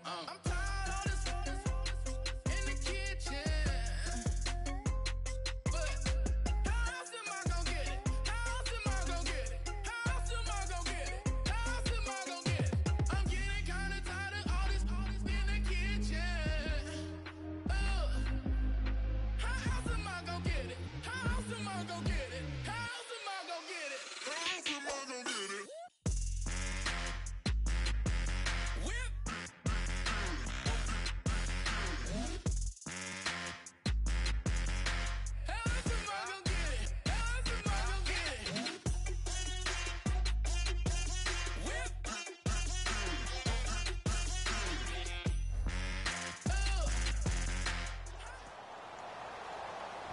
I'm tired of this in the kitchen. But how else am I gonna get it? How else am I gonna get it? How else am I gonna get it? How else am I gonna get it? I'm getting kinda tired of all this in the kitchen. How else am I gonna get it? How else am I gonna get it? How else am I gonna get it? How else am I gonna get it? Whip. How else am I gonna get it? How else am I gonna get it? Whip.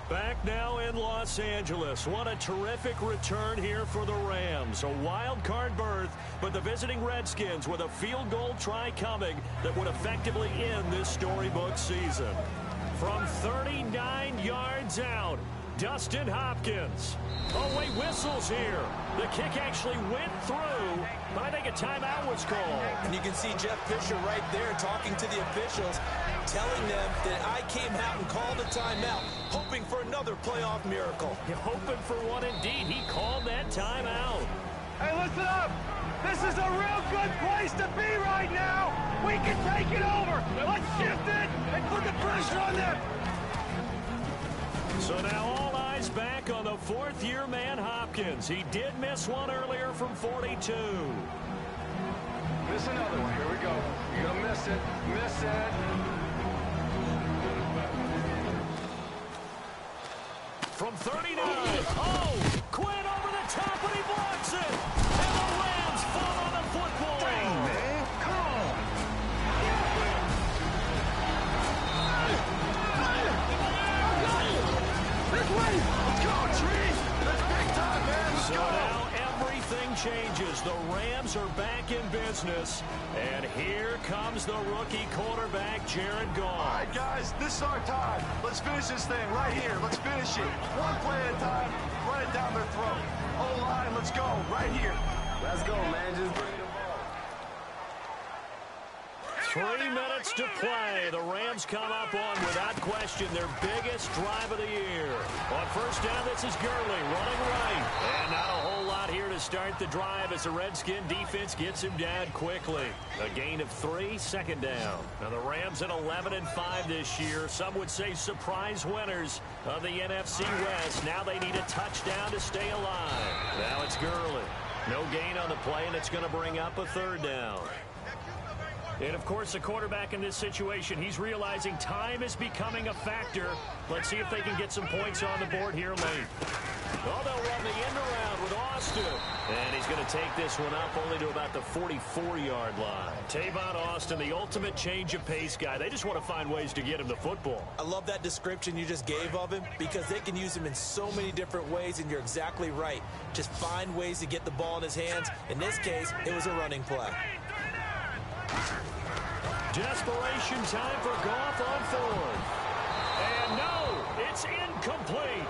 Back now in Los Angeles. What a terrific return here for the Rams. A wild card berth, but the visiting Redskins with a field goal try coming that would effectively end this storybook season. From 39 yards out, Dustin Hopkins. Oh, wait, whistles here. The kick actually went through, but I think a timeout was called. And you can see Jeff Fisher right there talking to the officials, telling them that I came out and called a timeout, hoping for another playoff miracle. You're hoping for one indeed. He called that timeout. Hey, listen up! This is a real good place to be right now! We can take it over! Let's shift it and put the pressure on them! So now all eyes back on the fourth-year man Hopkins. He did miss one earlier from 42. Miss another one. Here we go. You're gonna miss it. Miss it. From 39. Oh! Quinn over the top, and he blocks it! And the Rams fall on the football. Dang, man. Come on. This way. Let's go, Trees. That's big time, man. Let's So go. now everything changes. The Rams are back in business. And here comes the rookie quarterback, Jared Goff. All right, guys, this is our time. Let's finish this thing right here. Let's finish it. One play at a time. Run it down their throat. O-line, let's go. Right here. Let's go, man. Just bring the ball. 3 minutes to play. The Rams come up on, without question, their biggest drive of the year. On first down, this is Gurley running right. And not a whole lot here to start the drive as the Redskin defense gets him down quickly. A gain of 3, second down. Now the Rams at 11-5 this year. Some would say surprise winners of the NFC West. Now they need a touchdown to stay alive. Now it's Gurley. No gain on the play, and it's going to bring up a third down. And, of course, the quarterback in this situation, he's realizing time is becoming a factor. Let's see if they can get some points on the board here late. Oh, they'll run the end around with Austin. And he's going to take this one up only to about the 44-yard line. Tavon Austin, the ultimate change of pace guy. They just want to find ways to get him the football. I love that description you just gave of him because they can use him in so many different ways, and you're exactly right. Just find ways to get the ball in his hands. In this case, it was a running play. Desperation time for Goff on fourth. And no, it's incomplete.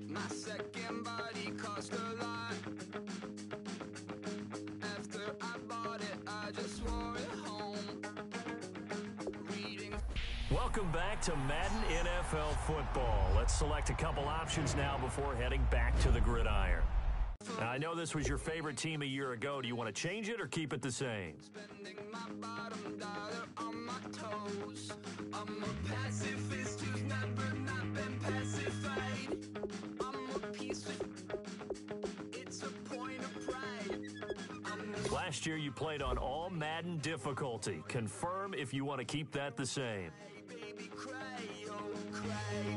My second body cost a lot. After I bought it, I just wore it home. Reading. Welcome back to Madden NFL Football. Let's select a couple options now before heading back to the gridiron. Now, I know this was your favorite team a year ago. Do you want to change it or keep it the same? Spending my bottom dollar on my toes. I'm a pacifist who's never not been pacified. I'm a piece of. It's a point of pride. Last year you played on all Madden difficulty. Confirm if you want to keep that the same. Baby, cry, oh, cry,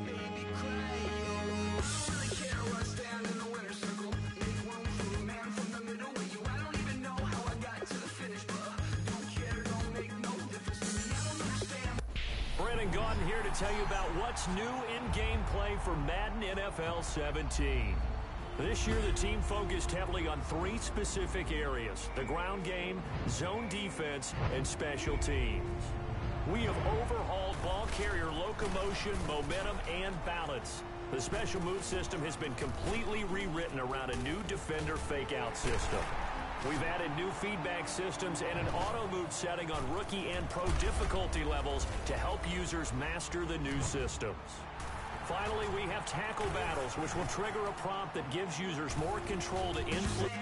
baby, cry, oh. Really care where I stand in the winner's circle. Make room for a man from the middle with you. I don't even know how I got to the finish, but don't care, don't make no difference to me. I don't understand. Brandon Brandon Gaudin here to tell you about what's new in gameplay for Madden NFL 17. This year, the team focused heavily on 3 specific areas: the ground game, zone defense, and special teams. We have overhauled ball carrier locomotion, momentum, and balance. The special move system has been completely rewritten around a new defender fake-out system. We've added new feedback systems and an auto-move setting on rookie and pro difficulty levels to help users master the new systems. Finally, we have tackle battles, which will trigger a prompt that gives users more control to influence.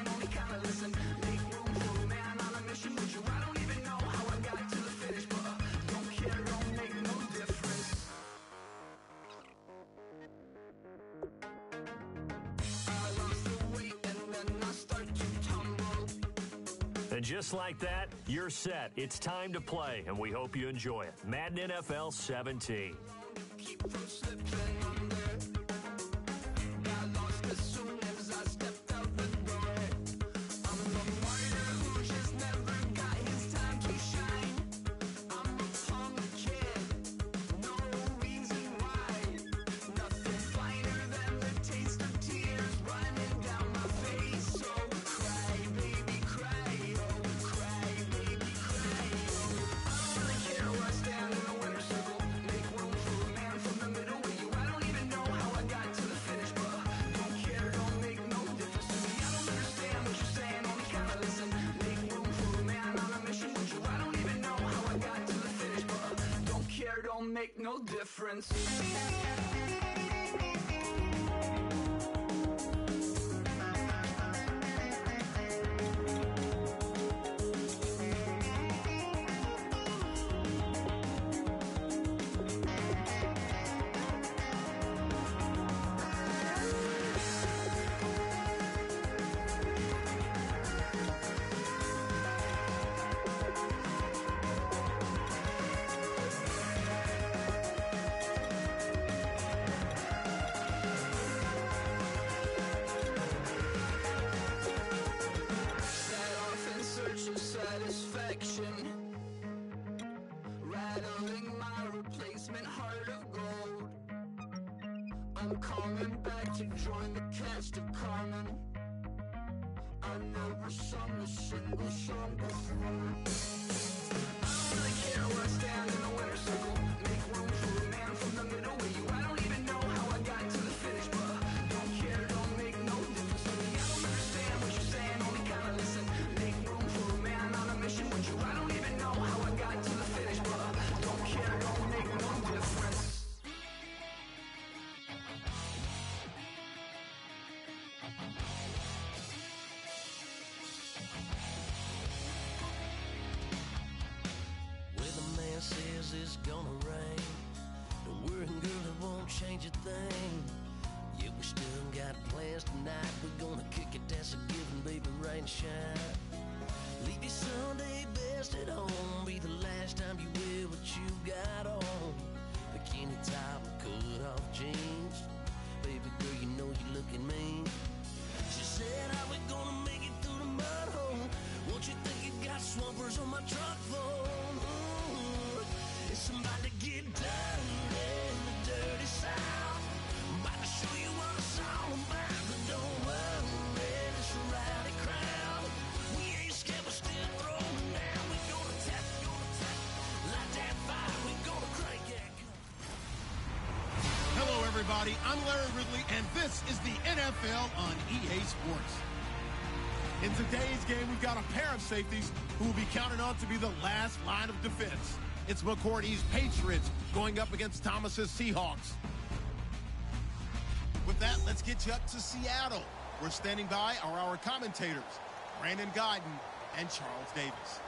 And just like that, you're set. It's time to play, and we hope you enjoy it. Madden NFL 17. Make no difference. Rattling my replacement heart of gold. I'm coming back to join the cast of Carmen. I never sung a single song before. I don't really care where I stand in the winner's circle. Make room for a man from the middle with you. I don't even know how I got to the finish, but don't care, don't make no difference to me. I don't understand what you're saying, only kinda listen. Make room for a man on a mission with you. I don't even know how I got to the finish, but don't care, don't make no difference. Well, the man says it's gonna rain. Don't worry, girl, it won't change a thing. Yeah, we still got plans tonight. We're gonna kick it, that's a given, baby, rain, shine. Leave your Sunday best at home. Be the last time you wear what you got on. Bikini top and cut off jeans. Baby girl, you know you looking mean. She said, how we gonna make it through the mud hole? Won't you think you got swampers on my truck phone? It's somebody to get down in the dirty south. I'm about to show you what it's all about. But don't worry, it's a rowdy crowd. We ain't scared, we're still throwing down. We gonna tap, light that fire. We gonna crank that. Hello, everybody. I'm Larry Ridley, and this is the NFL on EA Sports. In today's game, we've got a pair of safeties who will be counted on to be the last line of defense. It's McCourty's Patriots going up against Thomas's Seahawks. With that, let's get you up to Seattle. We're standing by are our commentators, Brandon Gaudin and Charles Davis.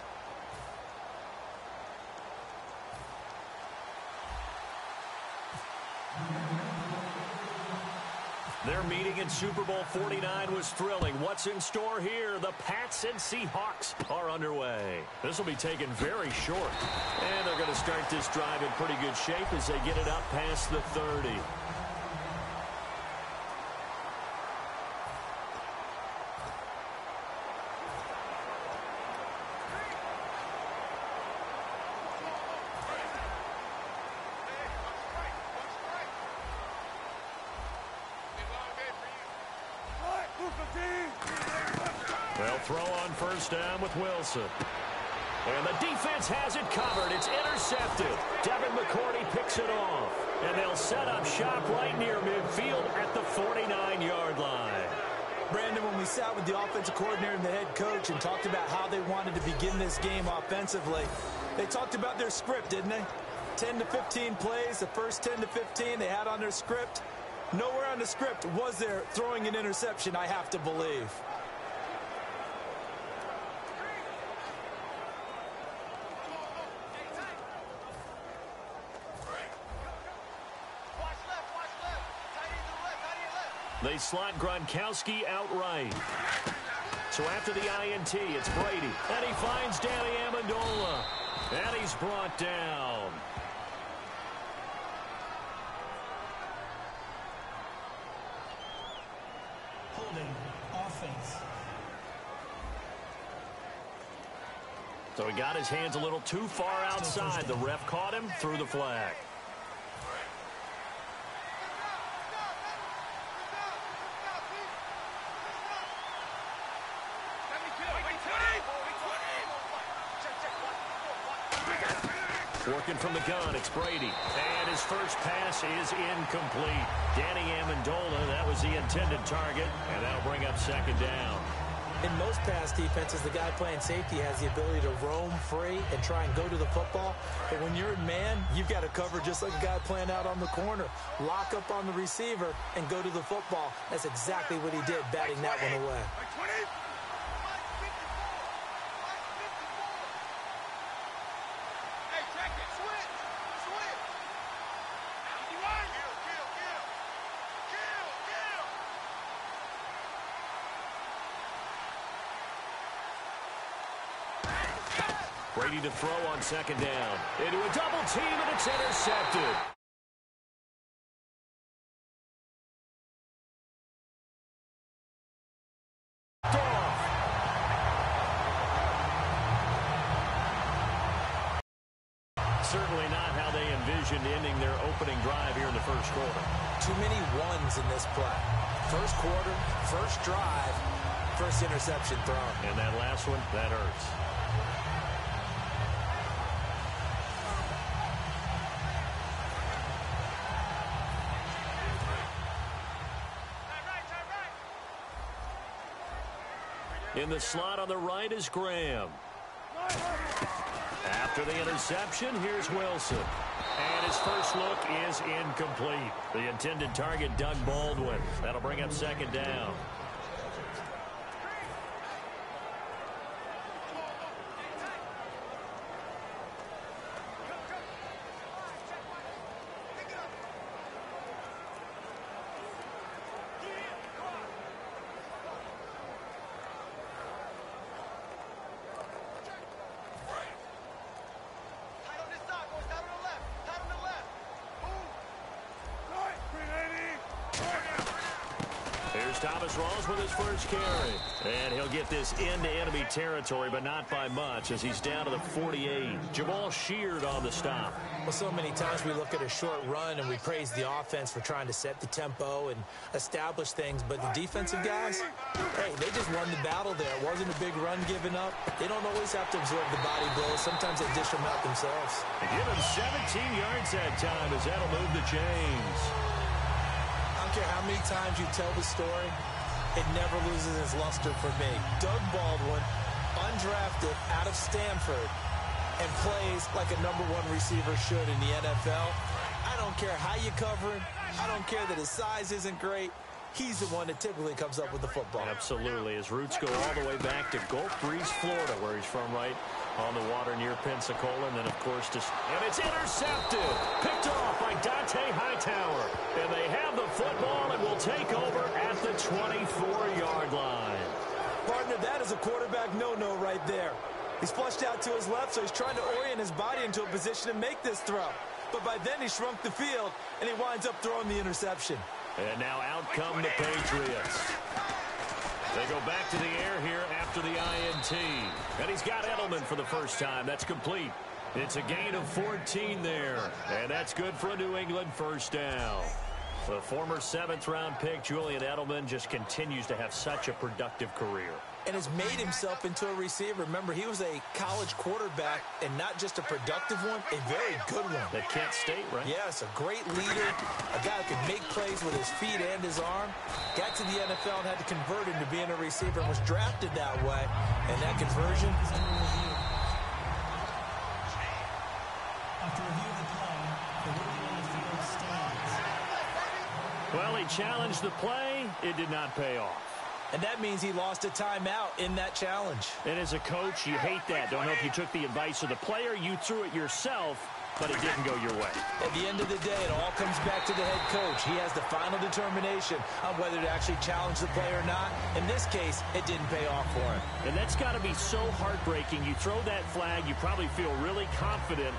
Their meeting in Super Bowl 49 was thrilling. What's in store here? The Pats and Seahawks are underway. This will be taken very short. And they're going to start this drive in pretty good shape as they get it up past the 30. They'll throw on first down with Wilson. And the defense has it covered. It's intercepted. Devin McCourty picks it off. And they'll set up shop right near midfield at the 49-yard line. Brandon, when we sat with the offensive coordinator and the head coach and talked about how they wanted to begin this game offensively, they talked about their script, didn't they? 10 to 15 plays, the first 10 to 15 they had on their script. Nowhere on the script was there throwing an interception, I have to believe. They slot Gronkowski outright. So after the INT, it's Brady. And he finds Danny Amendola. And he's brought down. Holding offense. So he got his hands a little too far outside. The ref caught him, threw the flag. Working from the gun, it's Brady. And his first pass is incomplete. Danny Amendola, that was the intended target, and that'll bring up second down. In most pass defenses, the guy playing safety has the ability to roam free and try and go to the football. But when you're in man, you've got to cover just like a guy playing out on the corner. Lock up on the receiver and go to the football. That's exactly what he did, batting that one away. Brady to throw on second down. Into a double team, and it's intercepted. Certainly not how they envisioned ending their opening drive here in the first quarter. Too many ones in this play. First quarter, first drive, first interception thrown. And that last one, that hurts. In the slot on the right is Graham. After the interception, here's Wilson. And his first look is incomplete. The intended target, Doug Baldwin. That'll bring up second down. Thomas Rawls with his first carry. And he'll get this into enemy territory, but not by much, as he's down to the 48. Jamal Sheard on the stop. Well, so many times we look at a short run and we praise the offense for trying to set the tempo and establish things, but the defensive guys, hey, they just won the battle there. It wasn't a big run given up. They don't always have to absorb the body blows. Sometimes they dish them out themselves. They give him 17 yards that time, as that'll move the chains. I don't care how many times you tell the story, it never loses its luster for me. Doug Baldwin, undrafted out of Stanford, and plays like a #1 receiver should in the NFL. I don't care how you cover him. I don't care that his size isn't great. He's the one that typically comes up with the football. Absolutely. His roots go all the way back to Gulf Breeze, Florida, where he's from, right on the water near Pensacola. And then, of course, and it's intercepted. Picked off by Dante Hightower. And they have the football and will take over at the 24-yard line. Partner, that is a quarterback no-no right there. He's flushed out to his left, so he's trying to orient his body into a position to make this throw. But by then, he shrunk the field, and he winds up throwing the interception. And now out come the Patriots. They go back to the air here after the INT. And he's got Edelman for the first time. That's complete. It's a gain of 14 there. And that's good for a New England first down. The former 7th-round pick, Julian Edelman, just continues to have such a productive career. And has made himself into a receiver. Remember, he was a college quarterback, and not just a productive one, a very good one. At Kent State, right? Yes, a great leader, a guy that could make plays with his feet and his arm. Got to the NFL and had to convert into being a receiver and was drafted that way. And that conversion... After review of the play, the ruling on the field stands. Well, he challenged the play. It did not pay off. And that means he lost a timeout in that challenge. And as a coach, you hate that. Don't know if you took the advice of the player, you threw it yourself, but it didn't go your way. At the end of the day, it all comes back to the head coach. He has the final determination on whether to actually challenge the play or not. In this case, it didn't pay off for him. And that's got to be so heartbreaking. You throw that flag, you probably feel really confident,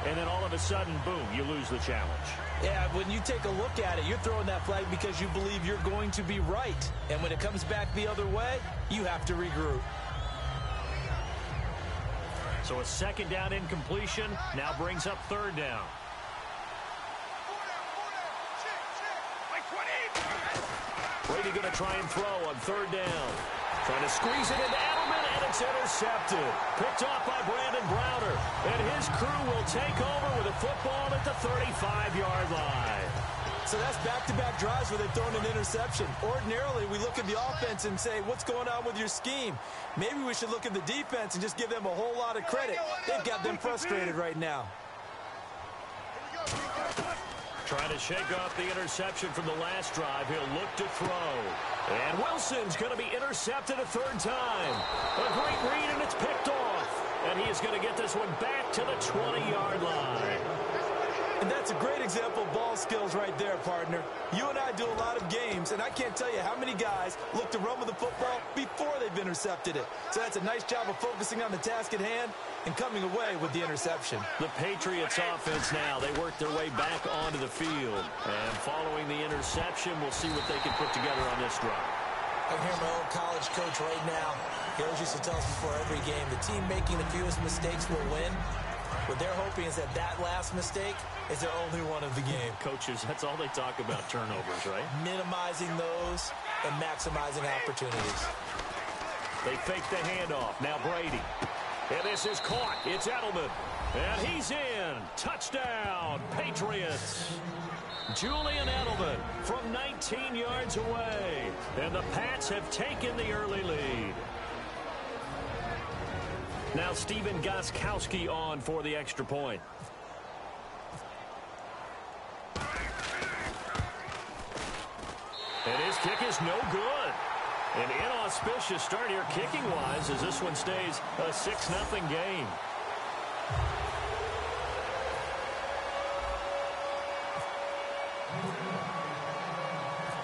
and then all of a sudden, boom, you lose the challenge. Yeah, when you take a look at it, you're throwing that flag because you believe you're going to be right. And when it comes back the other way, you have to regroup. So a 2nd down incompletion now brings up 3rd down. Brady going to try and throw on 3rd down. Trying to squeeze it into Edelman, and it's intercepted. Picked off by Brandon Browner. And his crew will take over with a football at the 35-yard line. So that's back-to-back drives where they've thrown an interception. Ordinarily, we look at the offense and say, what's going on with your scheme? Maybe we should look at the defense and just give them a whole lot of credit. They've got them frustrated right now. Trying to shake off the interception from the last drive. He'll look to throw. And Wilson's going to be intercepted a 3rd time. A great read, and it's picked off. And he is going to get this one back to the 20-yard line. And that's a great example of ball skills right there, partner. You and I do a lot of games, and I can't tell you how many guys look to run with the football before they've intercepted it. So that's a nice job of focusing on the task at hand and coming away with the interception. The Patriots offense now, they work their way back onto the field. And following the interception, we'll see what they can put together on this drive. I hear my old college coach right now. He always used to tell us before every game, the team making the fewest mistakes will win. What they're hoping is that last mistake is their only one of the game. Coaches, that's all they talk about, turnovers, right? Minimizing those and maximizing opportunities. They fake the handoff. Now Brady. And this is caught. It's Edelman. And he's in. Touchdown, Patriots. Julian Edelman from 19 yards away. And the Pats have taken the early lead. Now Stephen Gostkowski on for the extra point. And his kick is no good. An inauspicious start here kicking-wise as this one stays a 6-0 game.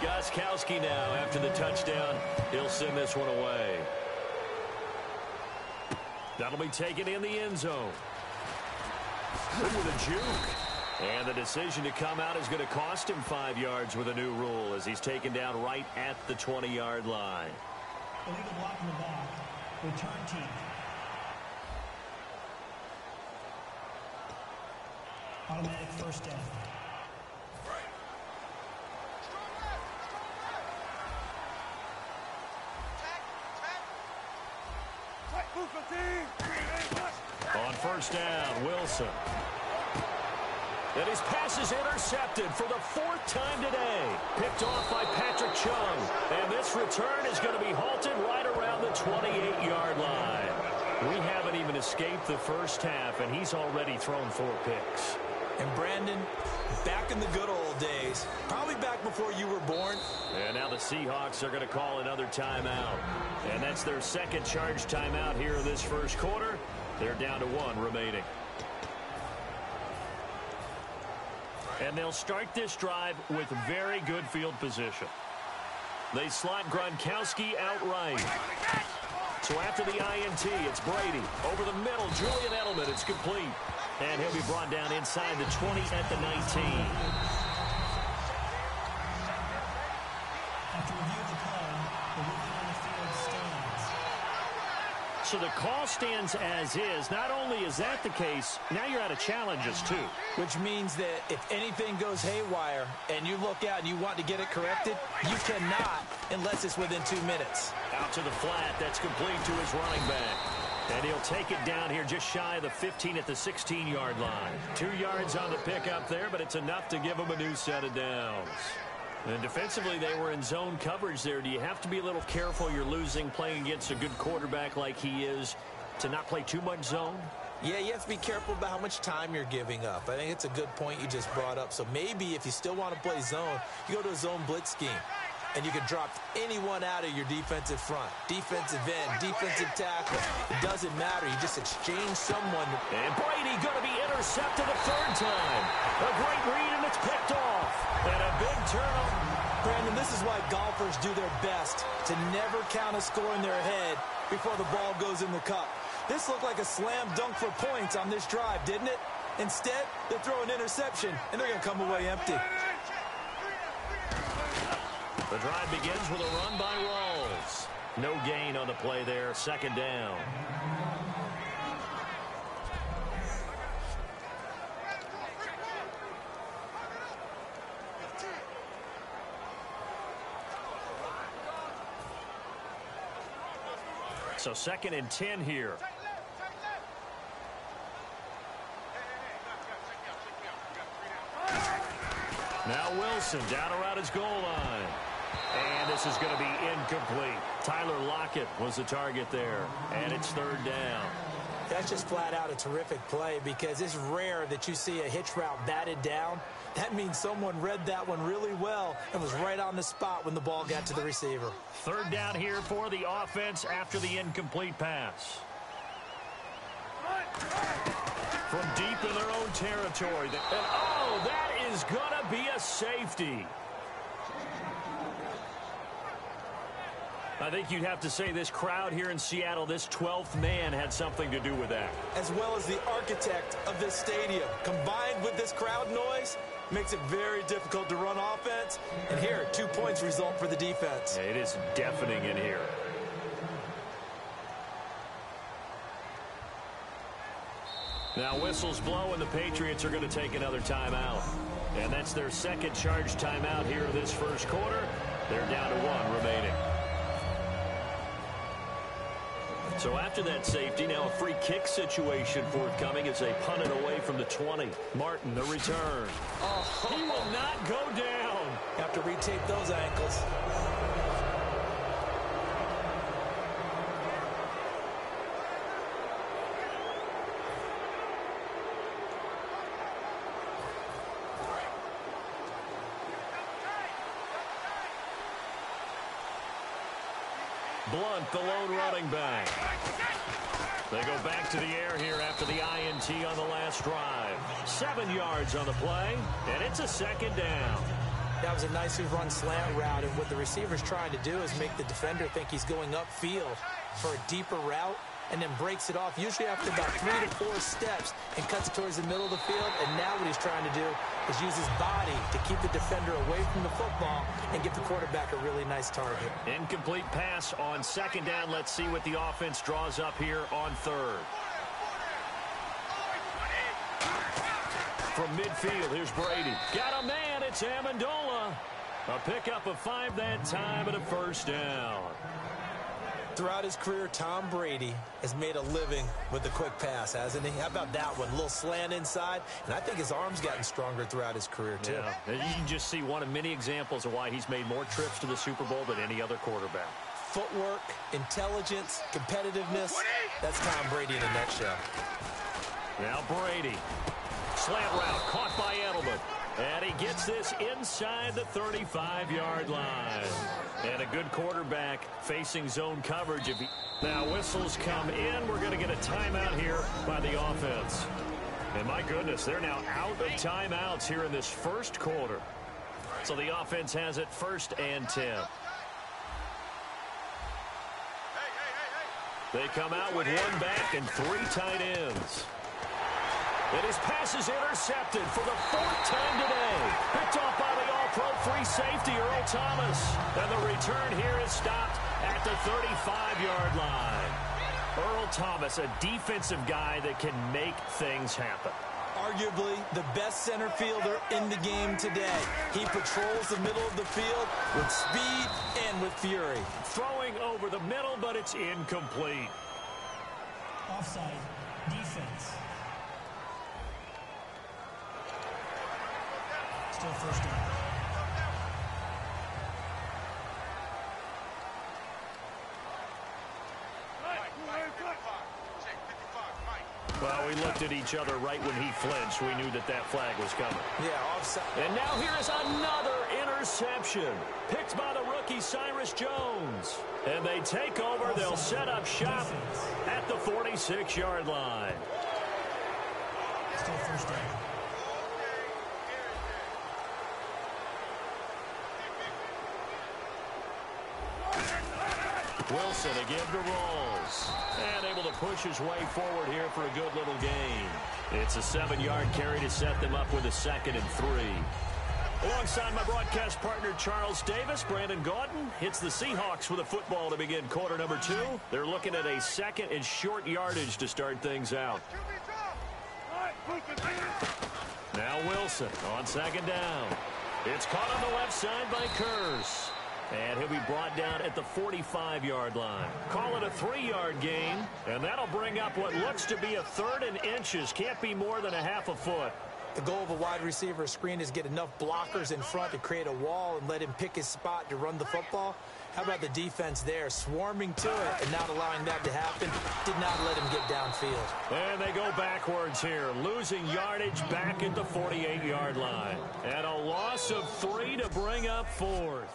Gostkowski now after the touchdown. He'll send this one away. That'll be taken in the end zone. Good with a juke. And the decision to come out is going to cost him 5 yards with a new rule as he's taken down right at the 20-yard line. Illegal block in the back. Return team. Automatic 1st down. On 1st down, Wilson. And his pass is intercepted for the 4th time today. Picked off by Patrick Chung. And this return is going to be halted right around the 28-yard line. We haven't even escaped the first half, and he's already thrown 4 picks. And Brandon, back in the good old days, probably back before you were born. And now the Seahawks are going to call another timeout. And that's their 2nd charge timeout here in this first quarter. They're down to 1 remaining. And they'll start this drive with very good field position. They slot Gronkowski out right. So after the INT, it's Brady. Over the middle, Julian Edelman. It's complete. And he'll be brought down inside the 20 at the 19. After review of the play, the ruling on the field stands. So the call stands as is. Not only is that the case, now you're out of challenges too. Which means that if anything goes haywire and you look out and you want to get it corrected, you cannot unless it's within 2 minutes. Out to the flat. That's complete to his running back. And he'll take it down here just shy of the 15 at the 16-yard line. 2 yards on the pickup there, but it's enough to give him a new set of downs. And defensively, they were in zone coverage there. Do you have to be a little careful? You're losing playing against a good quarterback like he is to not play too much zone? Yeah, you have to be careful about how much time you're giving up. I think it's a good point you just brought up. So maybe if you still want to play zone, you go to a zone blitz scheme. And you can drop anyone out of your defensive front. Defensive end, defensive tackle. It doesn't matter. You just exchange someone. And Brady going to be intercepted a third time. A great read, and it's picked off. And a big turnover. Brandon, this is why golfers do their best to never count a score in their head before the ball goes in the cup. This looked like a slam dunk for points on this drive, didn't it? Instead, they throw an interception, and they're going to come away empty. The drive begins with a run by Rawls. No gain on the play there. Second down. So 2nd and 10 here. Now Wilson down around his goal line. And this is going to be incomplete. Tyler Lockett was the target there. And it's 3rd down. That's just flat out a terrific play because it's rare that you see a hitch route batted down. That means someone read that one really well and was right on the spot when the ball got to the receiver. 3rd down here for the offense after the incomplete pass. From deep in their own territory. And oh, that is going to be a safety. I think you'd have to say this crowd here in Seattle, this 12th man had something to do with that. As well as the architect of this stadium. Combined with this crowd noise, makes it very difficult to run offense. And here, 2 points result for the defense. It is deafening in here. Now whistles blow, and the Patriots are going to take another timeout. And that's their second charge timeout here in this first quarter. They're down to 1 remaining. So after that safety, now a free kick situation forthcoming as they punt it away from the 20. Martin, the return. Oh, he will not go down. Have to retape those ankles. Blunt, the lone running back. They go back to the air here after the INT on the last drive. 7 yards on the play, and it's a 2nd down. That was a nicely run slant route, and what the receiver's trying to do is make the defender think he's going upfield for a deeper route, and then breaks it off, usually after about 3 to 4 steps, and cuts towards the middle of the field. And now what he's trying to do is use his body to keep the defender away from the football and give the quarterback a really nice target. Incomplete pass on 2nd down. Let's see what the offense draws up here on 3rd. From midfield, here's Brady. Got a man, it's Amendola. A pickup of 5 that time and a 1st down. Throughout his career, Tom Brady has made a living with the quick pass, hasn't he? How about that one? A little slant inside, and I think his arm's gotten stronger throughout his career, too. Yeah, you can just see one of many examples of why he's made more trips to the Super Bowl than any other quarterback. Footwork, intelligence, competitiveness, that's Tom Brady in a nutshell. Now Brady. Slant route caught by Edelman. And he gets this inside the 35-yard line. And a good quarterback facing zone coverage. Now whistles come in. We're going to get a timeout here by the offense. And my goodness, they're now out of timeouts here in this first quarter. So the offense has it 1st and 10. They come out with 1 back and 3 tight ends. And his pass is intercepted for the 4th time today. Picked off by the all-pro free safety, Earl Thomas. And the return here is stopped at the 35-yard line. Earl Thomas, a defensive guy that can make things happen. Arguably the best center fielder in the game today. He patrols the middle of the field with speed and with fury. Throwing over the middle, but it's incomplete. Offside. Defense. Still first down. Well, we looked at each other right when he flinched. We knew that that flag was coming. Yeah, offside. And now here's another interception. Picked by the rookie Cyrus Jones. And they take over. They'll set up shop at the 46-yard line. Still first down. Wilson again to Rolls. And able to push his way forward here for a good little gain. It's a 7-yard carry to set them up with a 2nd and 3. Alongside my broadcast partner Charles Davis, Brandon Gaudin hits the Seahawks with a football to begin quarter number 2. They're looking at a 2nd and short yardage to start things out. Now Wilson on 2nd down. It's caught on the left side by Kearse. And he'll be brought down at the 45-yard line. Call it a 3-yard gain, and that'll bring up what looks to be a 3rd and inches. Can't be more than a half a foot. The goal of a wide receiver screen is get enough blockers in front to create a wall and let him pick his spot to run the football. How about the defense there, swarming to it and not allowing that to happen? Did not let him get downfield. And they go backwards here, losing yardage back at the 48-yard line. And a loss of 3 to bring up 4th.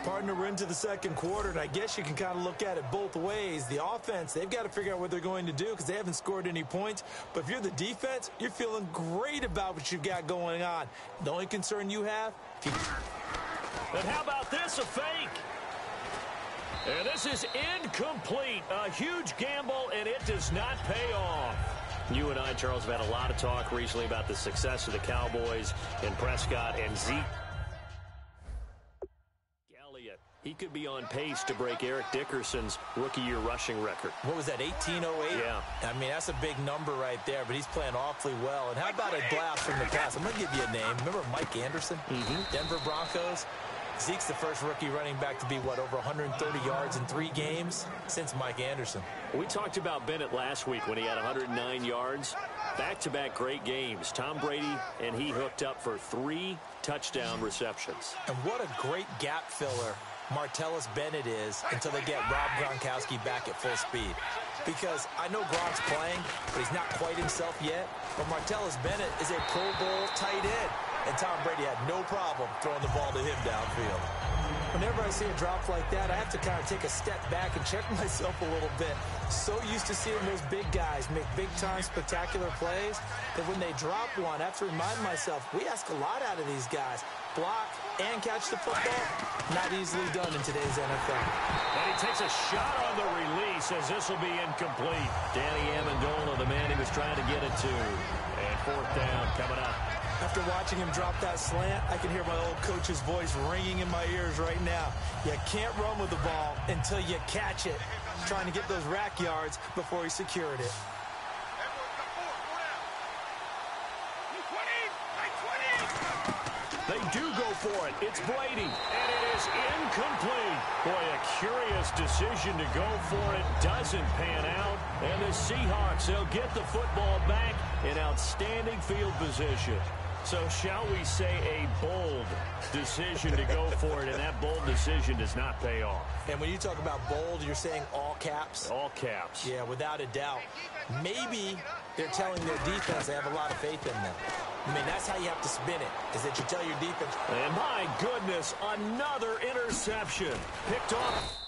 Partner, we're into the 2nd quarter, and I guess you can kind of look at it both ways. The offense, they've got to figure out what they're going to do because they haven't scored any points. But if you're the defense, you're feeling great about what you've got going on. The only concern you have... And how about this, a fake? And this is incomplete. A huge gamble, and it does not pay off. You and I, Charles, have had a lot of talk recently about the success of the Cowboys and Prescott and Zeke. He could be on pace to break Eric Dickerson's rookie-year rushing record. What was that, 1808? Yeah. I mean, that's a big number right there, but he's playing awfully well. And how about a blast from the past? I'm going to give you a name. Remember Mike Anderson? Denver Broncos? Zeke's the first rookie running back to be, what, over 130 yards in 3 games since Mike Anderson. We talked about Bennett last week when he had 109 yards. Back-to-back great games. Tom Brady and he hooked up for 3 touchdown receptions. And what a great gap filler Martellus Bennett is until they get Rob Gronkowski back at full speed. Because I know Gronk's playing, but he's not quite himself yet. But Martellus Bennett is a Pro Bowl tight end. And Tom Brady had no problem throwing the ball to him downfield. Whenever I see a drop like that, I have to kind of take a step back and check myself a little bit. So used to seeing those big guys make big-time spectacular plays that when they drop one, I have to remind myself, we ask a lot out of these guys. Block and catch the football, not easily done in today's NFL. And he takes a shot on the release as this will be incomplete. Danny Amendola, the man he was trying to get it to. And 4th down coming up. After watching him drop that slant, I can hear my old coach's voice ringing in my ears right now. You can't run with the ball until you catch it. Trying to get those rack yards before he secured it. They do go for it. It's Brady, and it is incomplete. Boy, a curious decision to go for it. Doesn't pan out. And the Seahawks, they'll get the football back in outstanding field position. So shall we say a bold decision to go for it, and that bold decision does not pay off. And when you talk about bold, you're saying all caps? All caps. Yeah, without a doubt. Maybe they're telling their defense they have a lot of faith in them. I mean, that's how you have to spin it, is that you tell your defense. And my goodness, another interception. Picked off.